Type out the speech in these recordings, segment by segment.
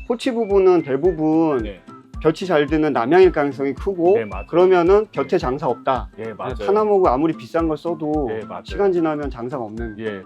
토치 부분은 대부분 네. 볕이 잘 드는 남향일 가능성이 크고 네, 맞아요. 그러면은 곁에 장사 없다. 예, 맞아요. 하나목을 아무리 비싼 걸 써도 네, 맞아요. 시간 지나면 장사가 없는. 예.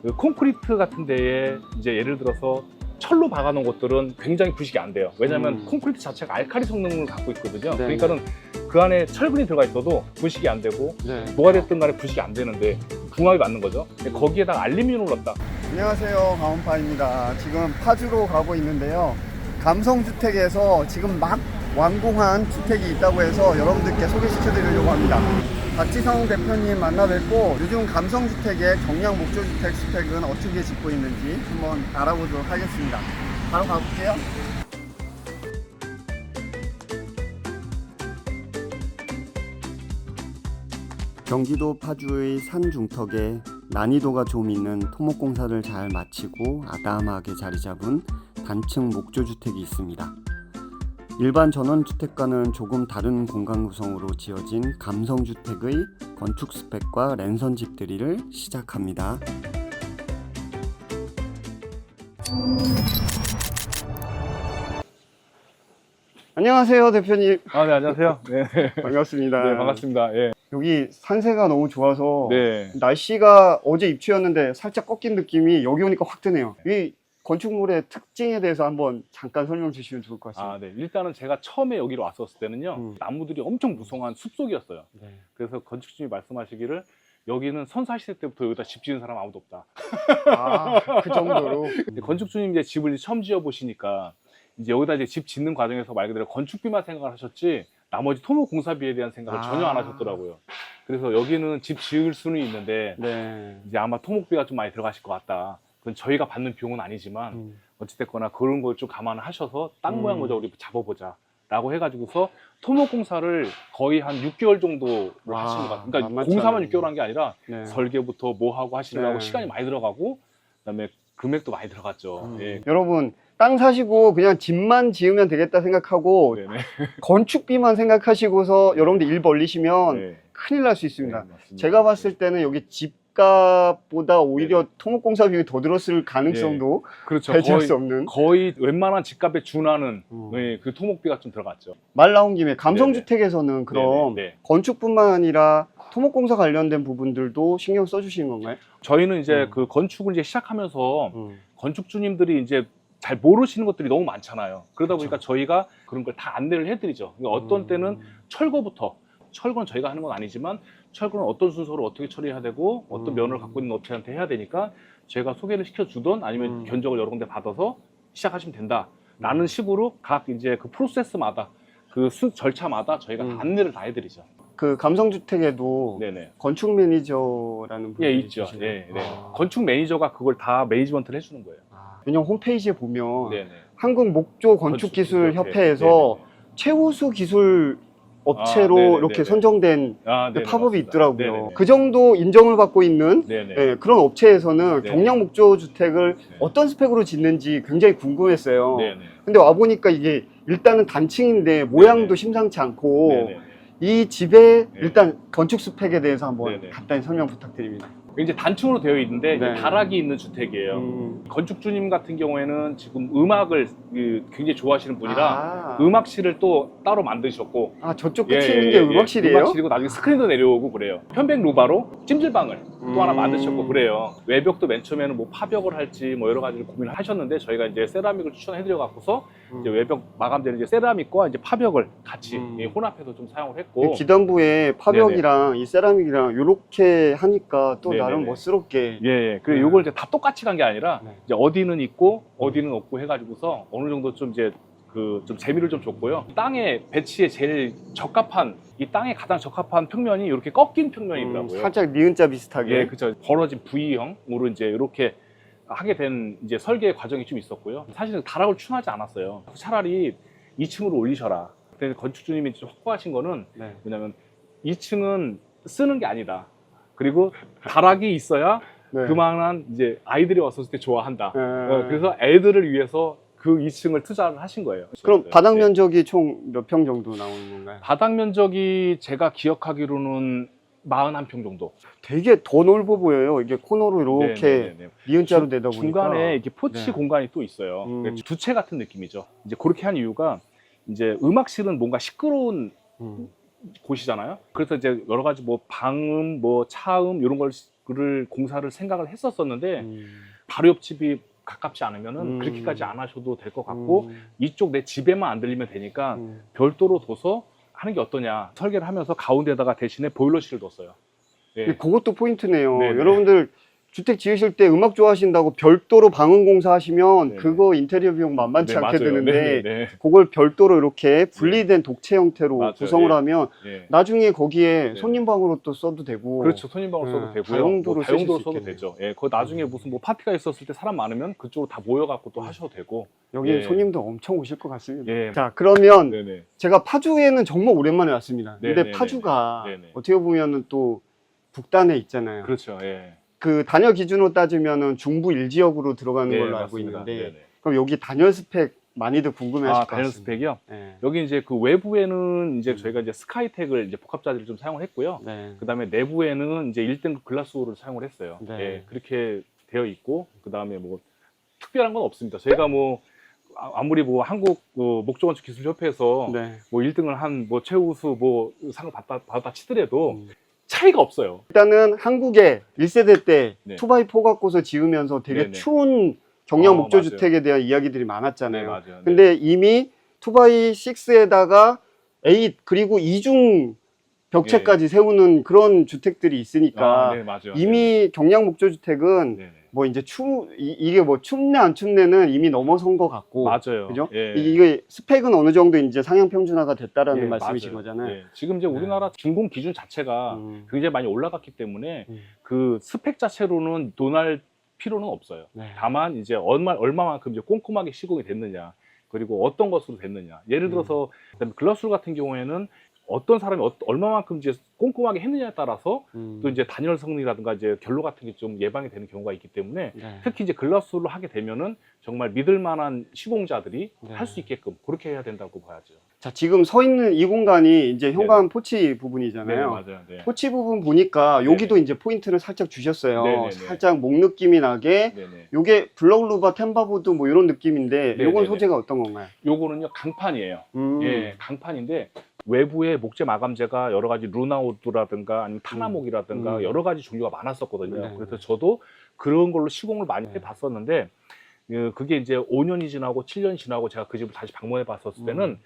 그 콘크리트 같은 데에 이제 예를 들어서 철로 박아놓은 것들은 굉장히 부식이 안 돼요. 왜냐하면 콘크리트 자체가 알칼리 성능을 갖고 있거든요. 네. 그러니까는 그 안에 철근이 들어가 있어도 부식이 안 되고 네. 뭐가 됐든 간에 부식이 안 되는데 궁합이 맞는 거죠. 거기에다가 알루미늄을 넣었다. 안녕하세요, 강원파입니다. 지금 파주로 가고 있는데요. 감성주택에서 지금 막 완공한 주택이 있다고 해서 여러분들께 소개시켜 드리려고 합니다. 박지성 대표님 만나 뵙고 요즘 감성주택의 경량 목조주택 스펙은 어떻게 짓고 있는지 한번 알아보도록 하겠습니다. 바로 가볼게요. 경기도 파주의 산 중턱에 난이도가 좀 있는 토목공사를 잘 마치고 아담하게 자리 잡은 단층 목조주택이 있습니다. 일반 전원주택과는 조금 다른 공간 구성으로 지어진 감성주택의 건축 스펙과 랜선 집들이를 시작합니다. 안녕하세요, 대표님. 아, 네, 안녕하세요. 네, 반갑습니다. 네, 반갑습니다. 예. 여기 산세가 너무 좋아서 네. 날씨가 어제 입추였는데 살짝 꺾인 느낌이 여기 오니까 확 드네요. 이 건축물의 특징에 대해서 한번 잠깐 설명 주시면 좋을 것 같습니다. 아, 네. 일단은 제가 처음에 여기로 왔었을 때는요, 나무들이 엄청 무성한 숲속이었어요. 네. 그래서 건축주님이 말씀하시기를 여기는 선사시대 때부터 여기다 집 지은 사람 아무도 없다. 아, 그 정도로. 근데 건축주님 이제 집을 처음 지어 보시니까 이제 여기다 이제 집 짓는 과정에서 말 그대로 건축비만 생각을 하셨지 나머지 토목 공사비에 대한 생각을 전혀 안 하셨더라고요. 그래서 여기는 집 지을 수는 있는데 네. 이제 아마 토목비가 좀 많이 들어가실 것 같다. 그건 저희가 받는 비용은 아니지만 어찌됐거나 그런 걸 좀 감안을 하셔서 땅 모양 먼저 우리 잡아보자 라고 해가지고서 토목공사를 거의 한 6개월 정도를 하신 것 같아요. 그러니까 공사만 6개월 한 게 아니라 네. 설계부터 뭐 하고 하시느라고 네. 시간이 많이 들어가고 그다음에 금액도 많이 들어갔죠. 예. 여러분, 땅 사시고 그냥 집만 지으면 되겠다 생각하고 네네. 건축비만 생각하시고서 여러분들 일 벌리시면 네. 큰일 날 수 있습니다. 네, 맞습니다. 제가 봤을 때는 여기 집값보다 오히려 토목공사 비용이 더 들었을 가능성도 그렇죠. 배제할 수 없는. 거의 웬만한 집값에 준하는 네, 그 토목비가 좀 들어갔죠. 말 나온 김에 감성주택에서는 그럼 네네. 건축뿐만 아니라 토목공사 관련된 부분들도 신경 써주시는 건가요? 저희는 이제 그 건축을 이제 시작하면서 건축주님들이 이제 잘 모르시는 것들이 너무 많잖아요. 그러다 보니까 저희가 그런 걸 다 안내를 해드리죠. 그러니까 어떤 때는 철거부터, 철거는 저희가 하는 건 아니지만 철거는 어떤 순서로 어떻게 처리해야 되고 어떤 면을 갖고 있는 업체한테 해야 되니까 저희가 소개를 시켜주던 아니면 견적을 여러 군데 받아서 시작하시면 된다라는 식으로 각 이제 그 프로세스마다 그 절차마다 저희가 다 안내를 다 해드리죠. 그 감성주택에도 네네. 건축 매니저라는 분이 예, 있죠. 계시나요? 예, 네. 건축 매니저가 그걸 다 매니지먼트를 해주는 거예요. 왜냐면 홈페이지에 보면 네네. 한국목조건축기술협회에서 최우수 기술 업체로 네네네네. 이렇게 선정된 네네, 팝업이 맞습니다. 있더라고요. 네네네. 그 정도 인정을 받고 있는 네네. 예, 그런 업체에서는 네네. 경량 목조주택을 네. 어떤 스펙으로 짓는지 굉장히 궁금했어요. 네네. 근데 와보니까 이게 일단은 단층인데 모양도 네네. 심상치 않고 네네. 이 집의 네. 일단 건축 스펙에 대해서 한번 네네. 간단히 설명 부탁드립니다. 이제 단층으로 되어 있는데 이제 네. 다락이 있는 주택이에요. 건축주님 같은 경우에는 지금 음악을 굉장히 좋아하시는 분이라 음악실을 또 따로 만드셨고 저쪽 끝에 있는 게 음악실이에요? 음악실이고 나중에 스크린도 내려오고 그래요. 편백 루바로 찜질방을 또 하나 만드셨고 그래요. 외벽도 맨 처음에는 뭐 파벽을 할지 뭐 여러 가지를 고민을 하셨는데 저희가 이제 세라믹을 추천해드려 갖고서 이제 외벽 마감되는 이제 세라믹과 이제 파벽을 같이 혼합해서 좀 사용을 했고 기단부에 파벽이랑 이 세라믹이랑 이렇게 하니까 또 나름 네네네. 멋스럽게. 예. 그리고 이걸 이제 다 똑같이 간 게 아니라 네. 이제 어디는 있고 어디는 없고 해가지고서 어느 정도 좀 이제 그 좀 재미를 좀 줬고요. 땅에 배치에 제일 적합한 이 땅에 가장 적합한 평면이 이렇게 꺾인 평면이더라고요. 살짝 니은자 비슷하게. 예, 그죠. 벌어진 V형으로 이제 이렇게 하게 된 이제 설계 과정이 좀 있었고요. 사실은 다락을 추천하지 않았어요. 차라리 2층으로 올리셔라. 근데 건축주님이 좀 확보하신 거는 네. 뭐냐면 2층은 쓰는 게 아니다. 그리고 다락이 있어야 네. 그만한 이제 아이들이 왔었을 때 좋아한다. 네. 그래서 애들을 위해서 그 2층을 투자를 하신 거예요. 그럼 네. 바닥 면적이 총 몇 평 정도 나오는 건가요? 바닥 면적이 제가 기억하기로는 41평 정도. 되게 더 넓어 보여요. 이게 코너로 이렇게 네네네네. 니은자로 되다 보니까 중간에 이렇게 포치 네. 공간이 또 있어요. 두 채 같은 느낌이죠. 이제 그렇게 한 이유가 이제 음악실은 뭔가 시끄러운 음. 곳이잖아요. 그래서 이제 여러 가지 뭐 방음, 뭐 차음 이런 거를 공사를 생각을 했었었는데 바로 옆집이 가깝지 않으면은 그렇게까지 안 하셔도 될 것 같고 이쪽 내 집에만 안 들리면 되니까 별도로 둬서 하는 게 어떠냐 설계를 하면서 가운데다가 대신에 보일러실을 뒀어요. 예. 그것도 포인트네요. 네네. 여러분들 주택 지으실 때 음악 좋아하신다고 별도로 방음 공사 하시면 네네. 그거 인테리어 비용 만만치 네, 않게 맞아요. 드는데 네네. 그걸 별도로 이렇게 분리된 독채 형태로 맞아요. 구성을 예. 하면 예. 나중에 거기에 네. 손님 방으로 또 써도 되고 그렇죠. 손님방으로 써도 네, 되고요. 다용도로 뭐 쓰실 다용도로 수 써도 있겠네요. 되죠. 예, 그 나중에 무슨 뭐 파티가 있었을 때 사람 많으면 그쪽으로 다 모여갖고 또 하셔도 되고. 여기 예. 손님도 엄청 오실 것 같습니다. 예. 자, 그러면 네네. 제가 파주에는 정말 오랜만에 왔습니다. 근데 네네네. 파주가 네네. 어떻게 보면은 또 북단에 있잖아요. 그렇죠. 예. 그 단열 기준으로 따지면은 중부 1지역으로 들어가는 네, 걸로 알고 맞습니다. 있는데 네네. 그럼 여기 단열 스펙 많이들 궁금해하실 것 단열 같습니다. 스펙이요? 네. 여기 이제 그 외부에는 이제 저희가 이제 스카이텍을 이제 복합자재를 좀 사용을 했고요. 네. 그 다음에 내부에는 이제 1등급 글라스우를 사용을 했어요. 네. 예, 그렇게 되어 있고, 그 다음에 뭐 특별한 건 없습니다. 저희가 뭐 아무리 뭐 한국 목조건축기술협회에서 네. 뭐 1등을 한 뭐 최우수 뭐 상을 받았다 치더라도 차이가 없어요. 일단은 한국에 1세대 때 네. 2x4 갖고서 지으면서 되게 네네. 추운 경량 어, 목조주택에 대한 이야기들이 많았잖아요. 네, 맞아요. 네. 근데 이미 2x6에다가 8 그리고 이중 벽체까지 세우는 그런 주택들이 있으니까 네, 맞아요. 이미 경량 목조주택은 네네. 뭐 이제 이게 뭐 춥네 안 춥네는 이미 넘어선 것 같고 맞아요. 그죠? 예. 이게 스펙은 어느 정도 이제 상향 평준화가 됐다라는 예, 말씀이신 맞아요. 거잖아요. 예. 지금 이제 우리나라 준공 기준 자체가 굉장히 많이 올라갔기 때문에 그 스펙 자체로는 논할 필요는 없어요. 네. 다만 이제 얼마만큼 이제 꼼꼼하게 시공이 됐느냐, 그리고 어떤 것으로 됐느냐. 예를 들어서 그다음에 글라스울 같은 경우에는 어떤 사람이 얼마만큼 이제 꼼꼼하게 했느냐에 따라서 또 이제 단열 성능이라든가 이제 결로 같은 게 좀 예방이 되는 경우가 있기 때문에 네. 특히 이제 글라스울로 하게 되면은 정말 믿을 만한 시공자들이 네. 할 수 있게끔 그렇게 해야 된다고 봐야죠. 자, 지금 서 있는 이 공간이 이제 현관 포치 부분이잖아요. 네, 맞아요. 네. 포치 부분 보니까 여기도 이제 포인트를 살짝 주셨어요. 네네네. 살짝 목 느낌이 나게. 네네. 요게 블럭루바 템바보드 뭐 이런 느낌인데 네네네. 요건 소재가 어떤 건가요? 요거는요 강판이에요. 음. 예, 강판인데 외부에 목재 마감재가 여러 가지 루나우드라든가 아니면 타나목이라든가 여러 가지 종류가 많았었거든요. 네. 그래서 저도 그런 걸로 시공을 많이 해봤었는데 그게 이제 5년이 지나고 7년이 지나고 제가 그 집을 다시 방문해 봤었을 때는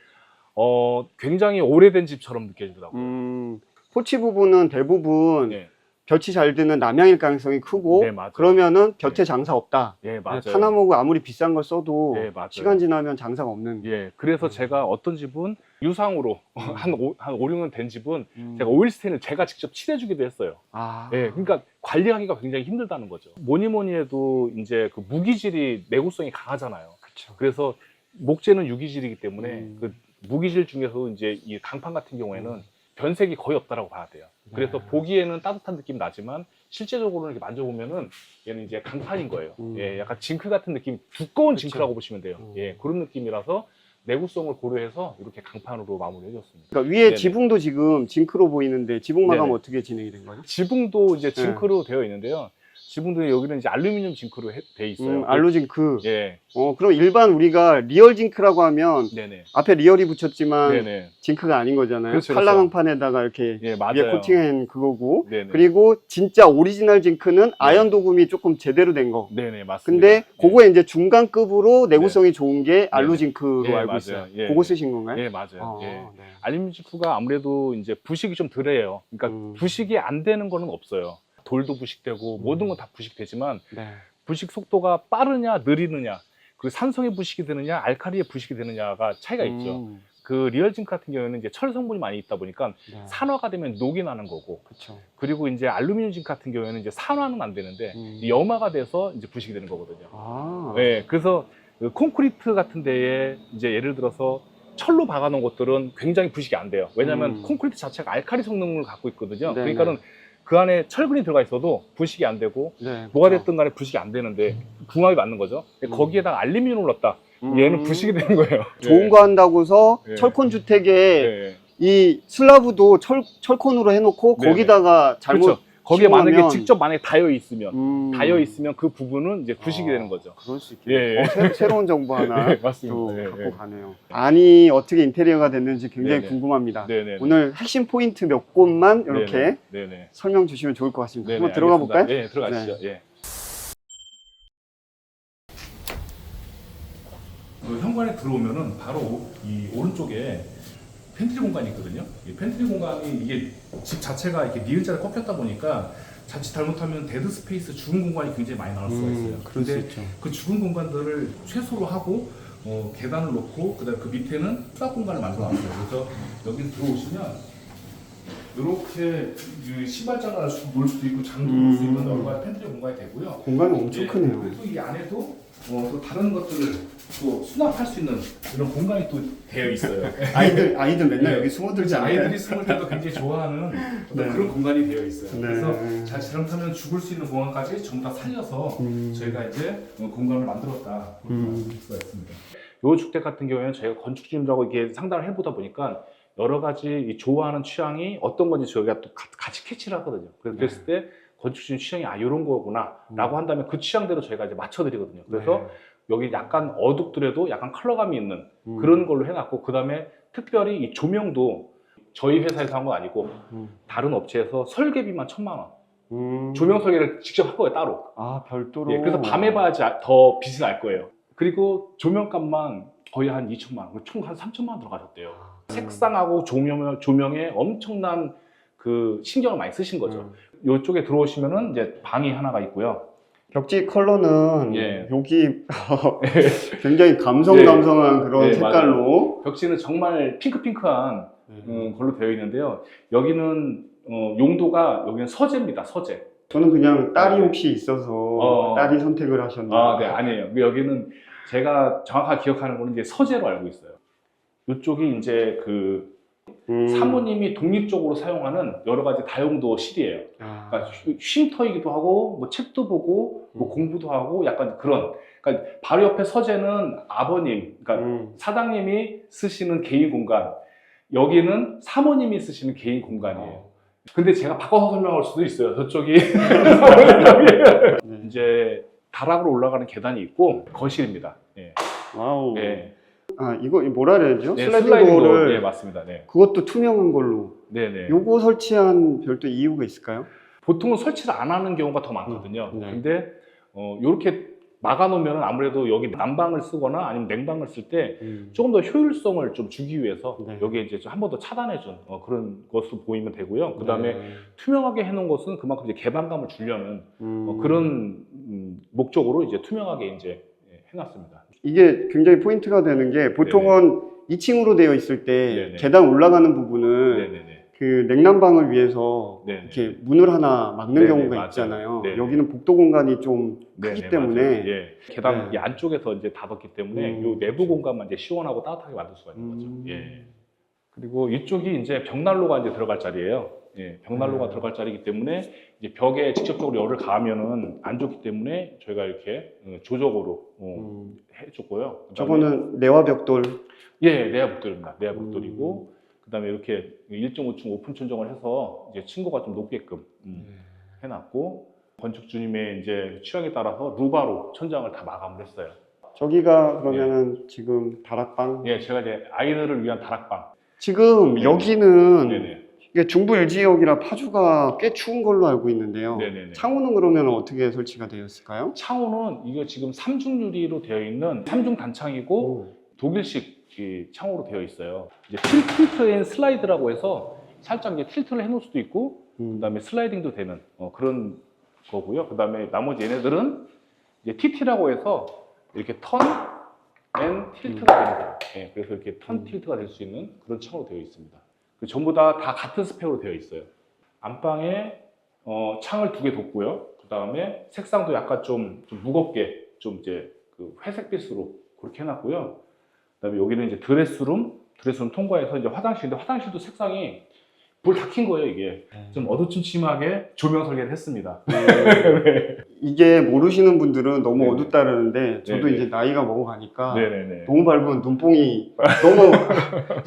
굉장히 오래된 집처럼 느껴지더라고요. 포치 부분은 대부분 네. 볕이 잘 드는 남향일 가능성이 크고 네, 맞아요. 그러면은 곁에 네. 장사 없다. 예, 맞아요. 타나목을 아무리 비싼 걸 써도 네, 맞아요. 시간 지나면 장사가 없는. 예, 그래서 제가 어떤 집은 유상으로 한 5, 6년 된 집은 제가 오일 스테인을 제가 직접 칠해주기도 했어요. 아. 예, 그러니까 관리하기가 굉장히 힘들다는 거죠. 뭐니 해도 이제 그 무기질이 내구성이 강하잖아요. 그렇죠. 그래서 목재는 유기질이기 때문에 그 무기질 중에서 이제 이 강판 같은 경우에는 변색이 거의 없다라고 봐야 돼요. 그래서 보기에는 따뜻한 느낌 나지만 실제적으로는 이렇게 만져보면은 얘는 이제 강판인 거예요. 예, 약간 징크 같은 느낌, 두꺼운 그쵸. 징크라고 보시면 돼요. 예, 그런 느낌이라서 내구성을 고려해서 이렇게 강판으로 마무리해줬습니다. 그러니까 위에 네네. 지붕도 지금 징크로 보이는데 지붕 마감 네네. 어떻게 진행이 된 거죠? 지붕도 이제 징크로 되어 있는데요. 지붕도 여기는 이제 알루미늄 징크로 돼 있어요. 알루징크. 예, 그럼 일반 우리가 리얼 징크라고 하면 네네. 앞에 리얼이 붙였지만 네네. 징크가 아닌 거잖아요. 그렇죠, 칼라강판에다가 이렇게 예, 위에 맞아요. 코팅한 그거고. 네네. 그리고 진짜 오리지널 징크는 아연 도금이 조금 제대로 된 거. 네네, 맞습니다. 근데 그거에 이제 중간급으로 내구성이 좋은 게 알루 네네. 징크로 예, 알고 맞아요. 있어요. 예. 그거 쓰신 건가요? 예, 맞아요. 예. 네. 알루미늄 징크가 아무래도 이제 부식이 좀 덜해요. 그러니까 부식이 안 되는 거는 없어요. 돌도 부식되고 모든 건 다 부식되지만 네. 부식 속도가 빠르냐 느리느냐 그리고 산성에 부식이 되느냐 알카리에 부식이 되느냐가 차이가 있죠. 그 리얼 징크 같은 경우에는 이제 철 성분이 많이 있다 보니까 네. 산화가 되면 녹이 나는 거고 그렇죠. 그리고 이제 알루미늄 징크 같은 경우에는 이제 산화는 안 되는데 이 염화가 돼서 이제 부식이 되는 거거든요. 아. 네, 그래서 그 콘크리트 같은 데에 이제 예를 들어서 철로 박아놓은 것들은 굉장히 부식이 안 돼요. 왜냐하면 콘크리트 자체가 알카리 성능을 갖고 있거든요. 네네. 그러니까는 그 안에 철근이 들어가 있어도 부식이 안 되고 네, 뭐가 그렇죠. 됐든 간에 부식이 안 되는데 궁합이 맞는 거죠. 거기에다가 알루미늄을 넣었다. 얘는 부식이 되는 거예요. 좋은 거 한다고서 네. 철콘 주택에 네. 이 슬라브도 철콘으로 해놓고 네네. 거기다가 잘못 그렇죠. 거기에 만약에 심으면 직접 만약에 닿여 있으면 그 부분은 이제 구식이 되는 거죠. 그럴 수 있겠네요. 예, 예. 새로운 정보 하나 네, 또 맞습니다. 예, 갖고 예. 가네요. 안이 어떻게 인테리어가 됐는지 굉장히 네네. 궁금합니다. 네네. 오늘 핵심 포인트 몇 곳만 이렇게 네네. 설명 주시면 좋을 것 같습니다. 네네, 한번 들어가 알겠습니다. 볼까요? 네, 들어가시죠. 예. 현관에 들어오면은 바로 이 오른쪽에 팬트리 공간이 있거든요. 이 팬트리 공간이 이게 집 자체가 이렇게 니은자로 꺾였다 보니까 자칫 잘못하면 데드 스페이스 죽은 공간이 굉장히 많이 나올 수가 있어요. 그럴 수 근데 있죠. 그 죽은 공간들을 최소로 하고 계단을 놓고 그다음에 그 밑에는 수납 공간을 만들어 놨어요. 그래서 여기 들어오시면 이렇게 신발장을 놓을 수도 있고 장도 놓을 수 있는 여러 가지 팬트리 공간이 되고요. 공간이 엄청 크네요. 그리고 이 안에도 또 다른 것들을 또 수납할 수 있는 이런 공간이 또 되어 있어요. 아이들 맨날 네. 여기 숨어들지 않아요? 아이들이 숨을 때도 굉장히 좋아하는 어떤 네. 그런 공간이 되어 있어요. 네. 그래서 잘 잘못하면 죽을 수 있는 공간까지 전부 다 살려서 저희가 이제 공간을 만들었다 볼 수가 있습니다. 요 주택 같은 경우에는 저희가 건축주님들하고 이렇게 상담을 해보다 보니까 여러 가지 좋아하는 취향이 어떤 건지 저희가 또 같이 캐치를 하거든요. 그래서 그랬을 때 건축주님 취향이 이런 거구나 라고 한다면 그 취향대로 저희가 이제 맞춰드리거든요. 그래서 여기 약간 어둡더라도 약간 컬러감이 있는 그런 걸로 해놨고, 그 다음에 특별히 이 조명도 저희 회사에서 한 건 아니고 다른 업체에서 설계비만 1,000만 원. 조명 설계를 직접 한 거예요, 따로. 아, 별도로. 예, 그래서 밤에 봐야지 더 빛이 날 거예요. 그리고 조명값만 거의 한 2,000만 원, 총 한 3,000만 원 들어가셨대요. 색상하고 조명에 엄청난 그 신경을 많이 쓰신 거죠. 이쪽에 들어오시면은 이제 방이 하나가 있고요. 벽지 컬러는 예. 여기 굉장히 감성한 그런 네, 색깔로. 벽지는 정말 핑크한 걸로 되어 있는데요. 여기는 용도가 여기는 서재입니다. 서재. 저는 그냥 딸이 혹시 있어서 딸이 선택을 하셨나요? 아, 네, 아니에요. 여기는 제가 정확하게 기억하는 거는 이제 서재로 알고 있어요. 이쪽이 이제 그 사모님이 독립적으로 사용하는 여러 가지 다용도실이에요. 그러니까 쉼터이기도 하고, 뭐 책도 보고, 뭐 공부도 하고, 약간 그런. 그러니까 바로 옆에 서재는 아버님, 그러니까 사장님이 쓰시는 개인 공간. 여기는 사모님이 쓰시는 개인 공간이에요. 근데 제가 바꿔서 설명할 수도 있어요. 저쪽이 이제 다락으로 올라가는 계단이 있고 거실입니다. 예. 와우. 예. 아, 이거 뭐라 그래야 되죠? 네, 슬라이딩 도어를. 네, 맞습니다. 네. 그것도 투명한 걸로. 네네. 요거 설치한 별도 이유가 있을까요? 보통은 설치를 안 하는 경우가 더 많거든요. 네. 근데 요렇게 막아놓으면 아무래도 여기 난방을 쓰거나 아니면 냉방을 쓸 때 조금 더 효율성을 좀 주기 위해서 여기에 이제 한 번 더 차단해준 그런 것으로 보이면 되고요. 그 다음에 투명하게 해놓은 것은 그만큼 이제 개방감을 주려는 그런 목적으로 이제 투명하게 이제 해놨습니다. 이게 굉장히 포인트가 되는 게 보통은 2층으로 되어 있을 때 네네. 계단 올라가는 부분을 네네네. 그 냉난방을 위해서 네네. 이렇게 문을 하나 막는 네네, 경우가 맞아요. 있잖아요. 네네. 여기는 복도 공간이 좀 크기 네네, 때문에 맞아요. 예. 계단 네. 이 안쪽에서 이제 닫았기 때문에 요 내부 공간만 이제 시원하고 따뜻하게 만들 수가 있는 거죠. 예. 그리고 이쪽이 이제 벽난로가 이제 들어갈 자리예요. 예. 벽난로가 들어갈 자리이기 때문에 이제 벽에 직접적으로 열을 가하면은 안 좋기 때문에 저희가 이렇게 조적으로 해줬고요. 저거는 내화 벽돌. 예, 내야 벽돌입니다. 내야 벽돌이고 그다음에 이렇게 1.5층 오픈 천정을 해서 이제 층고가 좀 높게끔 해놨고, 건축주님의 이제 취향에 따라서 루바로 천장을 다 마감을 했어요. 저기가 그러면은 지금 다락방. 예, 제가 이제 아이들을 위한 다락방. 지금 네네. 여기는 네네. 이게 중부 LG역이라 파주가 꽤 추운 걸로 알고 있는데요. 네네네. 창호는 그러면 어떻게 설치가 되었을까요? 창호는 이거 지금 3중 유리로 되어 있는 3중 단창이고 독일식 이 창호로 되어 있어요. 이제 틸트 앤 슬라이드라고 해서 살짝 이제 틸트를 해놓을 수도 있고, 그다음에 슬라이딩도 되는 그런 거고요. 그다음에 나머지 얘네들은 이제 TT라고 해서 이렇게 턴 앤 틸트가 되는 거예요. 예, 그래서 이렇게 턴 틸트가 될 수 있는 그런 창호로 되어 있습니다. 전부 다 같은 스펙으로 되어 있어요. 안방에 창을 2개 뒀고요. 그다음에 색상도 약간 좀 무겁게 좀 이제 그 회색빛으로 그렇게 해놨고요. 그다음에 여기는 이제 드레스룸 통과해서 이제 화장실인데 화장실도 색상이 불 다 킨 거예요, 이게. 좀 어두침침하게 조명 설계를 했습니다. 이게 모르시는 분들은 너무 네네. 어둡다 그러는데 저도 네네. 이제 나이가 먹어가니까 네네네. 너무 밝으면 눈뽕이 너무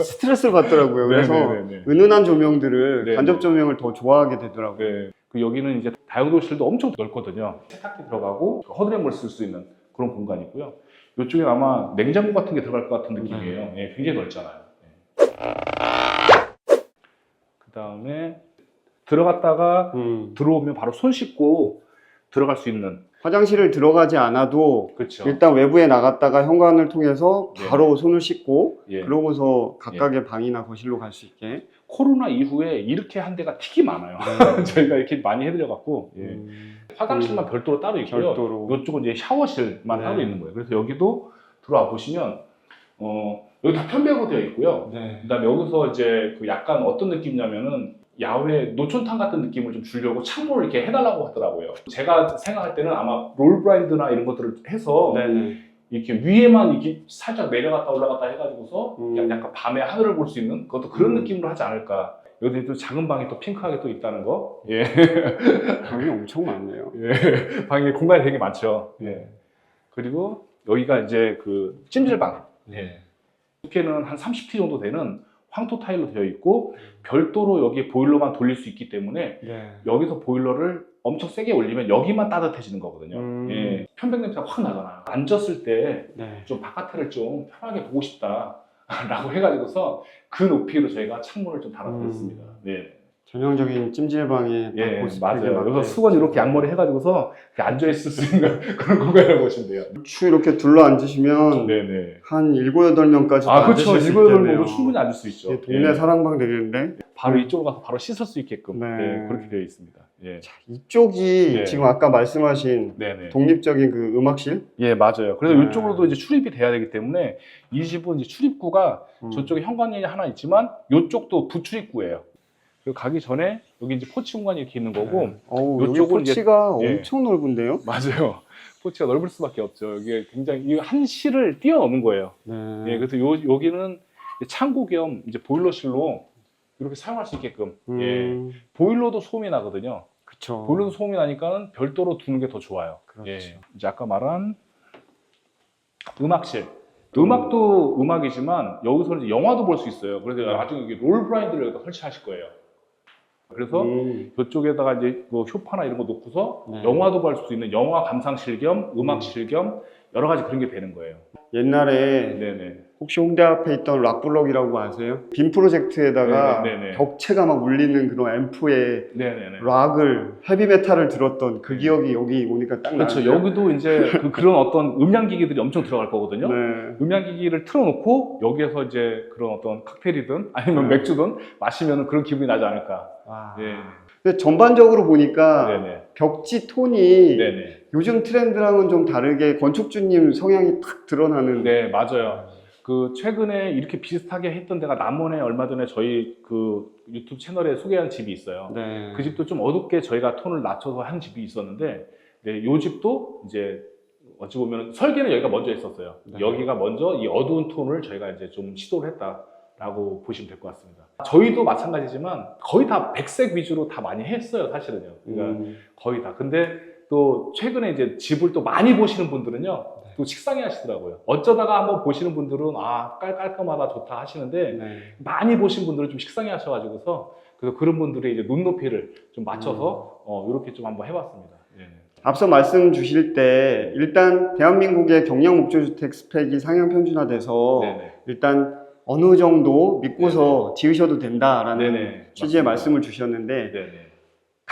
스트레스를 받더라고요. 그래서 네네네네. 은은한 조명들을 네네. 간접 조명을 더 좋아하게 되더라고요. 네. 그 여기는 이제 다용도실도 엄청 넓거든요. 세탁기 들어가고 허드렛물 쓸 수 있는 그런 공간이고요. 이쪽에 아마 냉장고 같은 게 들어갈 것 같은 느낌이에요. 예, 굉장히 넓잖아요. 그 다음에 들어갔다가 들어오면 바로 손 씻고 들어갈 수 있는. 화장실을 들어가지 않아도 그렇죠. 일단 외부에 나갔다가 현관을 통해서 바로 손을 씻고 예. 그러고서 각각의 방이나 거실로 갈 수 있게. 코로나 이후에 이렇게 한 데가 되게 많아요. 저희가 이렇게 많이 해드려갖고 예. 화장실만 별도로 따로 있고요. 별도로. 이쪽은 이제 샤워실만 네. 따로 있는 거예요. 그래서 여기도 들어와 보시면 여기 다 편백으로 되어 있고요. 네. 그다음에 여기서 이제 그 약간 어떤 느낌이냐면은 야외 노천탕 같은 느낌을 좀 주려고 창문을 이렇게 해달라고 하더라고요. 제가 생각할 때는 아마 롤 브라인드나 이런 것들을 해서 네네. 이렇게 위에만 이렇게 살짝 내려갔다 올라갔다 해가지고서 약간 밤에 하늘을 볼 수 있는 그것도 그런 느낌으로 하지 않을까. 여기 또 작은 방이 또 핑크하게 또 있다는 거. 예. 방이 엄청 많네요. 예. 방에 공간이 되게 많죠. 예. 그리고 여기가 이제 그 찜질방. 예. 두께는 한 30T 정도 되는 황토 타일로 되어 있고 별도로 여기 보일러만 돌릴 수 있기 때문에 네. 여기서 보일러를 엄청 세게 올리면 여기만 따뜻해지는 거거든요. 예. 편백 냄새가 확 나잖아요. 앉았을 때 좀 네. 바깥을 좀 편하게 보고 싶다 라고 해가지고서 그 높이로 저희가 창문을 좀 달아드렸습니다. 네. 전형적인 찜질방에 예, 딱 맞아요. 맞게. 여기서 수건 이렇게 양머리 해가지고서 앉아있을 수 있는 그런 공간이라고 보시면 돼요. 추 이렇게 둘러 앉으시면 네네. 한 7, 8명까지 아, 그렇죠. 앉으실 수 이거는 있겠네요. 뭐 충분히 앉을 수 있죠. 예, 동네 예. 사랑방 되겠는데. 바로 이쪽으로 가서 바로 씻을 수 있게끔 네. 예, 그렇게 되어 있습니다. 예. 자, 이쪽이 네. 지금 아까 말씀하신 네네. 독립적인 그 음악실? 예, 맞아요. 그래서 네. 이쪽으로도 이제 출입이 돼야 되기 때문에 이 집은 이제 출입구가 저쪽에 현관이 하나 있지만 이쪽도 부출입구예요. 그리고 가기 전에 여기 이제 포치 공간이 이렇게 있는 거고 어우, 여기 요쪽은 이제- 포치가 예. 엄청 넓은데요? 맞아요. 포치가 넓을 수밖에 없죠. 이게 굉장히 이 한 실을 뛰어넘은 거예요. 네. 예, 그래서 여기는 이제 창고 겸 이제 보일러실로 이렇게 사용할 수 있게끔. 예, 보일러도 소음이 나거든요. 그쵸. 보일러도 소음이 나니까 별도로 두는 게 더 좋아요. 그렇죠. 예, 이제 아까 말한 음악실. 음악도 음악이지만 여기서는 이제 영화도 볼 수 있어요. 그래서 나중에 여기 롤 브라인드를 여기다 설치하실 거예요. 그래서 이쪽에다가 이제 뭐 쇼파나 이런 거 놓고서 네. 영화도 볼 수 있는 영화 감상실 겸 음악실 겸 여러 가지 그런 게 되는 거예요. 옛날에 네네. 혹시 홍대 앞에 있던 락블럭이라고 아세요? 빔 프로젝트에다가 네네. 벽체가 막 울리는 그런 앰프에 네네네. 락을, 헤비메탈을 들었던 그 기억이 여기 오니까 딱 그렇죠. 나네요. 여기도 이제 그런 어떤 음향기기들이 엄청 들어갈 거거든요. 네. 음향기기를 틀어놓고 여기에서 이제 그런 어떤 칵테일이든 아니면 맥주든 마시면 그런 기분이 나지 않을까. 와. 예. 근데 전반적으로 보니까 네네. 벽지 톤이 네네. 요즘 트렌드랑은 좀 다르게 건축주님 성향이 탁 드러나는. 네, 맞아요. 그 최근에 이렇게 비슷하게 했던 데가 남원에 얼마 전에 저희 그 유튜브 채널에 소개한 집이 있어요. 네. 그 집도 좀 어둡게 저희가 톤을 낮춰서 한 집이 있었는데, 네, 요 집도 이제 어찌 보면 설계는 여기가 먼저 했었어요. 네. 여기가 먼저 이 어두운 톤을 저희가 이제 좀 시도를 했다라고 보시면 될 것 같습니다. 저희도 마찬가지지만 거의 다 백색 위주로 다 많이 했어요, 사실은요. 그러니까 거의 다. 근데 또 최근에 이제 집을 또 많이 보시는 분들은요, 또 식상해 하시더라고요. 어쩌다가 한번 보시는 분들은 아, 깔끔하다, 좋다 하시는데, 네. 많이 보신 분들은 좀 식상해 하셔가지고서, 그래서 그런 분들의 이제 눈높이를 좀 맞춰서, 이렇게 좀 한번 해봤습니다. 예. 앞서 말씀 주실 때 일단 대한민국의 경량 목조주택 스펙이 상향 편준화돼서 네네. 일단 어느 정도 믿고서 지으셔도 된다라는 네네. 취지의 맞습니다. 말씀을 주셨는데 네네.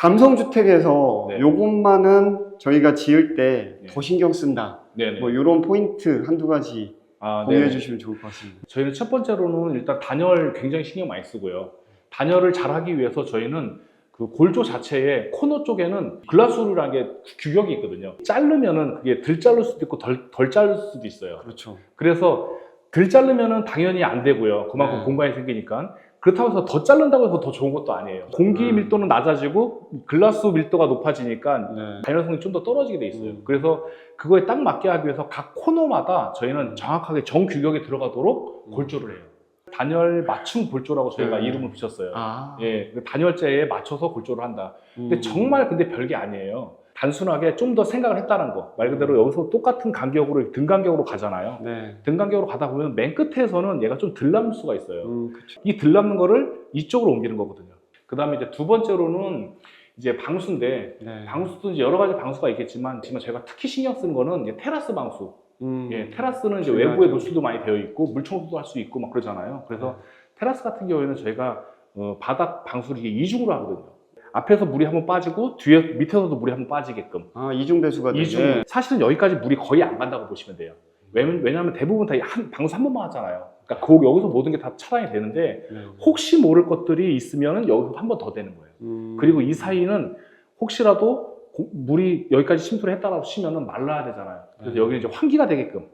감성주택에서 네. 요것만은 저희가 지을 때 더 네. 신경 쓴다. 네네. 뭐 이런 포인트 한두 가지 공유해 네네. 주시면 좋을 것 같습니다. 저희는 첫 번째로는 일단 단열 굉장히 신경 많이 쓰고요. 단열을 잘하기 위해서 저희는 그 골조 자체에 코너 쪽에는 글라스루라는 게 규격이 있거든요. 자르면은 그게 덜 자를 수도 있고 덜 자를 수도 있어요. 그렇죠. 그래서 덜 자르면은 당연히 안 되고요. 그만큼 네. 공간이 생기니까. 그렇다고 해서 더 자른다고 해서 더 좋은 것도 아니에요. 공기 밀도는 낮아지고 글라스 밀도가 높아지니까 네. 단열성이 좀 더 떨어지게 돼 있어요. 그래서 그거에 딱 맞게 하기 위해서 각 코너마다 저희는 정확하게 정규격에 들어가도록 골조를 해요. 단열 맞춤 골조라고 저희가 네. 이름을 붙였어요. 아. 예, 그 단열재에 맞춰서 골조를 한다. 근데 정말 근데 별게 아니에요. 단순하게 좀 더 생각을 했다는 거. 말 그대로 여기서 똑같은 간격으로 등 간격으로 가잖아요. 네. 등 간격으로 가다 보면 맨 끝에서는 얘가 좀 덜 남을 수가 있어요. 그쵸. 이 덜 남는 거를 이쪽으로 옮기는 거거든요. 그 다음에 이제 두 번째로는 이제 방수인데, 네. 방수도 이제 여러 가지 방수가 있겠지만, 지금 저희가 특히 신경 쓰는 거는 이제 테라스 방수. 예, 테라스는 이제 중요하죠. 외부에 노출도 많이 되어 있고, 물 청소도 할 수 있고 막 그러잖아요. 그래서 테라스 같은 경우에는 저희가 바닥 방수를 이게 이중으로 하거든요. 앞에서 물이 한번 빠지고 뒤에 밑에서도 물이 한번 빠지게끔. 아, 이중 배수가 되네. 이중. 사실은 여기까지 물이 거의 안 간다고 보시면 돼요. 왜냐하면 대부분 다 방수 한 번만 하잖아요. 그러니까 여기서 모든 게 다 차단이 되는데, 네. 혹시 모를 것들이 있으면 여기서 한 번 더 되는 거예요. 그리고 이 사이는 혹시라도 물이 여기까지 침투를 했다고 치면은 말라야 되잖아요. 그래서 여기는 이제 환기가 되게끔,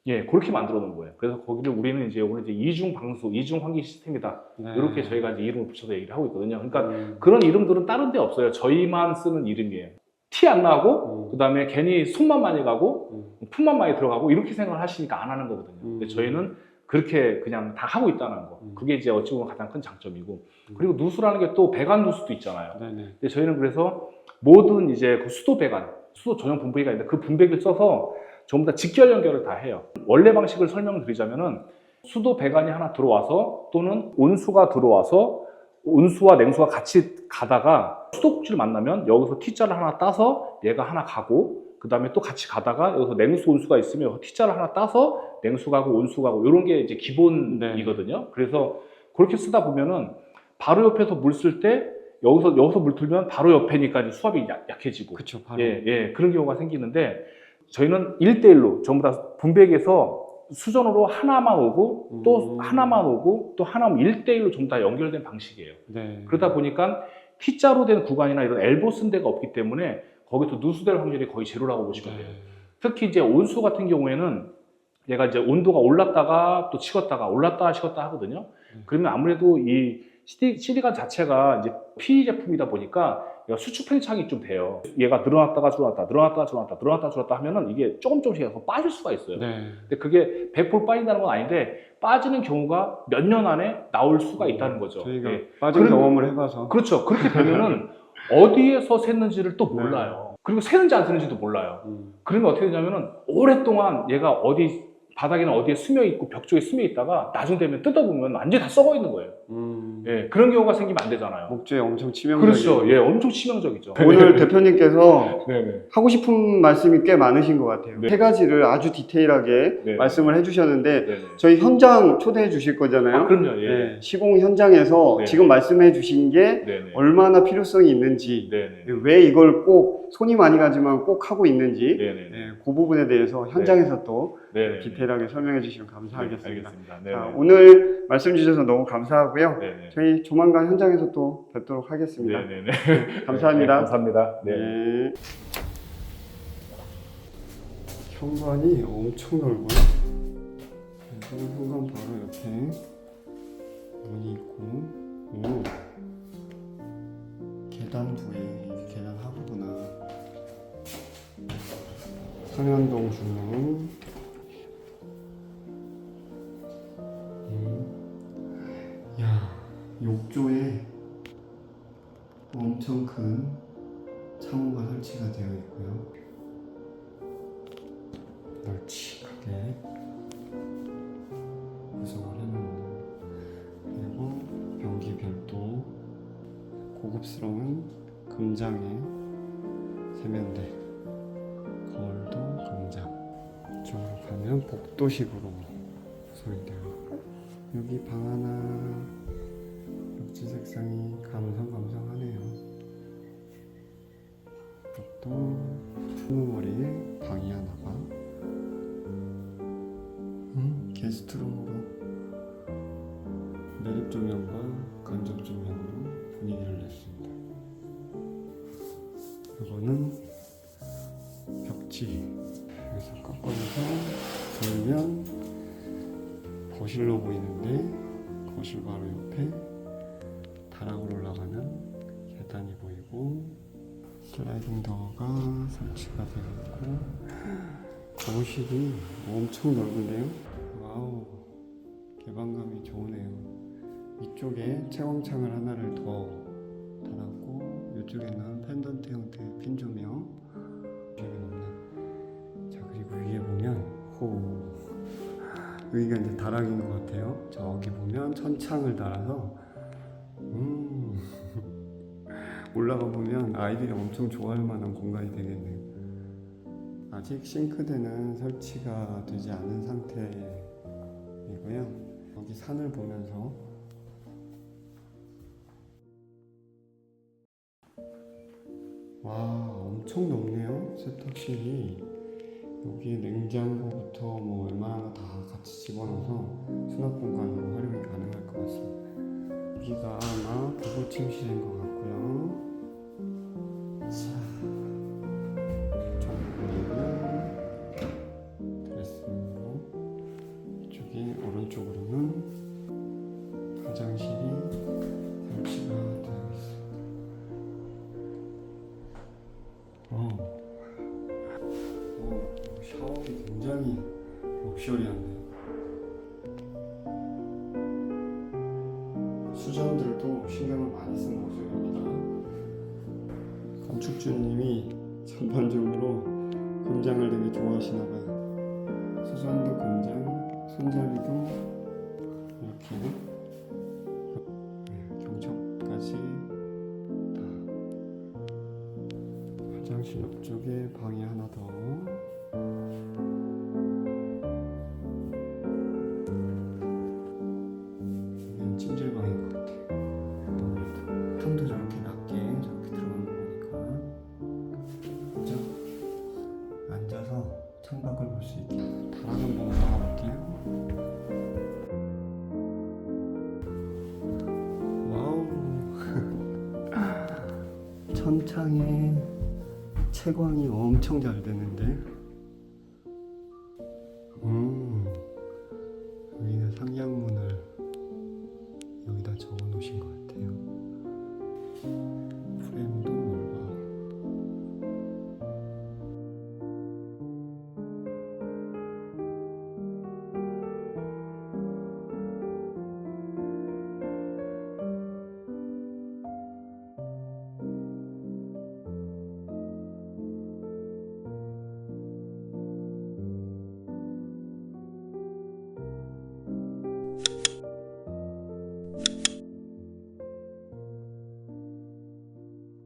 예, 그렇게 만들어 놓은 거예요. 그래서 거기를 우리는 이제 오늘 이제 이중 방수, 이중 환기 시스템이다. 네. 이렇게 저희가 이제 이름을 붙여서 얘기를 하고 있거든요. 그러니까 그런 이름들은 다른 데 없어요. 저희만 쓰는 이름이에요. 티 안 나고, 그 다음에 괜히 손만 많이 가고, 품만 많이 들어가고, 이렇게 생각을 하시니까 안 하는 거거든요. 근데 저희는 그렇게 그냥 다 하고 있다는 거. 그게 이제 어찌 보면 가장 큰 장점이고. 그리고 누수라는 게 또 배관 누수도 있잖아요. 네네. 근데 저희는 그래서 모든 이제 그 수도 배관, 수도 전용 분배기가 있는데 그 분배기를 써서 전부 다 직결 연결을 다 해요. 원래 방식을 설명드리자면은 수도 배관이 하나 들어와서 또는 온수가 들어와서 온수와 냉수가 같이 가다가 수도꼭지를 만나면 여기서 T자를 하나 따서 얘가 하나 가고, 그 다음에 또 같이 가다가 여기서 냉수 온수가 있으면 여기서 T자를 하나 따서 냉수 가고 온수 가고, 이런 게 이제 기본이거든요. 그래서 그렇게 쓰다 보면은 바로 옆에서 물 쓸 때 여기서 물 틀면 바로 옆에니까 이제 수압이 약해지고. 그쵸, 바로. 예, 그런 경우가 생기는데, 저희는 1대1로 전부 다 분배기에서 수전으로 하나만 오고 또 하나만 오고 또 하나만 1대1로 전부 다 연결된 방식이에요. 네. 그러다 보니까 T자로 된 구간이나 이런 엘보 쓴 데가 없기 때문에 거기서 누수될 확률이 거의 제로라고 보시면 돼요. 특히 이제 온수 같은 경우에는 얘가 이제 온도가 올랐다가 또 식었다가 올랐다가 식었다 하거든요. 그러면 아무래도 이 시리관 자체가 이제 PE 제품이다 보니까 얘가 수축 팽창이 좀 돼요. 얘가 늘어났다가 줄어났다, 늘어났다가 줄어났다, 늘어났다가 줄어났다 하면은 이게 조금씩 해서 빠질 수가 있어요. 네. 근데 그게 100% 빠진다는 건 아닌데, 빠지는 경우가 몇 년 안에 나올 수가 있다는 거죠. 저희가 예. 빠진 경험을 해봐서. 그렇죠. 그렇게 되면은 어디에서 샜는지를 또 몰라요. 그리고 새는지 안 새는지도 몰라요. 그러면 어떻게 되냐면은 오랫동안 얘가 어디 바닥이나 어디에 스며 있고 벽 쪽에 스며 있다가 나중 되면 뜯어보면 완전히 다 썩어 있는 거예요. 예, 그런 경우가 생기면 안 되잖아요. 목조에 엄청 치명적이죠. 그렇죠. 예, 엄청 치명적이죠. 오늘 대표님께서 네네. 하고 싶은 말씀이 꽤 많으신 것 같아요. 네. 세 가지를 아주 디테일하게 네. 말씀을 해주셨는데, 네네. 저희 현장 초대해 주실 거잖아요. 아, 그럼요. 예. 네, 시공 현장에서 네. 지금 말씀해 주신 게 네네. 얼마나 필요성이 있는지, 네네. 왜 이걸 꼭 손이 많이 가지만 꼭 하고 있는지, 네네. 네, 그 부분에 대해서 현장에서 또 네네. 디테일하게 설명해 주시면 감사하겠습니다. 네, 알겠습니다. 네네. 자, 오늘 말씀 주셔서 너무 감사하고요. 네네. 저희 조만간 현장에서 또 뵙도록 하겠습니다. 네네네. 감사합니다. 네, 감사합니다. 네. 네. 현관이 엄청 넓어요. 그래서 현관 바로 옆에 문이 있고, 오, 계단부에, 이게 계단 하부구나. 상현동 중문. 야, 욕조에 엄청 큰 창호가 설치가 되어 있고요. 널찍하게 구성을 해놓는, 그리고 변기 별도, 고급스러운 금장의 세면대, 거울도 금장. 이쪽으로 가면 복도식으로 구성이 되어 있고, 여기 방 하나, 벽지 색상이 감성감성하네요. 이것도 스무머리의 방이 하나가 게스트룸으로 매립 조명과 간접 조명으로 분위기를 냈습니다. 이거는 벽지, 여기서 꺾어서 돌면 거실로 보이는데, 거실 바로 옆에 다락으로 올라가는 계단이 보이고, 슬라이딩 도어가 설치가 되어 있고, 거실이 엄청 넓은데요? 와우, 개방감이 좋으네요. 이쪽에 채광창을 하나를 더 달았고 이쪽에는 펜던트 형태의 핀 조명 이쪽에 놓는. 자, 그리고 위에 보면 여기가 이제 다락인 것 같아요. 저기 보면 천창을 달아서 올라가 보면 아이들이 엄청 좋아할 만한 공간이 되겠네요. 아직 싱크대는 설치가 되지 않은 상태이고요. 여기 산을 보면서 와, 엄청 넓네요. 세탁실이. 여기 냉장고부터 뭐 웬만한 거 다 같이 집어넣어서 수납 공간으로 활용이 가능할 것 같습니다. 여기가 아마 부부 침실인 것 같고요. 자, 정면에는 드레스룸으로, 이쪽에 오른쪽으로는 화장실이 설치가 되어 있습니다. 샤워기 굉장히 럭셔리한데요. 수전들도 신경을 많이 쓴 모습입니다. 건축주님이 전반적으로 금장을 되게 좋아하시나봐요. 수전도 금장, 손잡이도 이렇게 경첩까지 다. 화장실 옆쪽에 방이 하나 더. 여기는 찜질방인 것 같아요. 아무래도 탕도 저렇게 낮게 저렇게 들어가는 거 보니까. 먼저 앉아서 창밖을 볼 수 있게 다락 한번 올라가 볼게요. 와우. 천창에 채광이 엄청 잘 되는데. 여기는 상향문을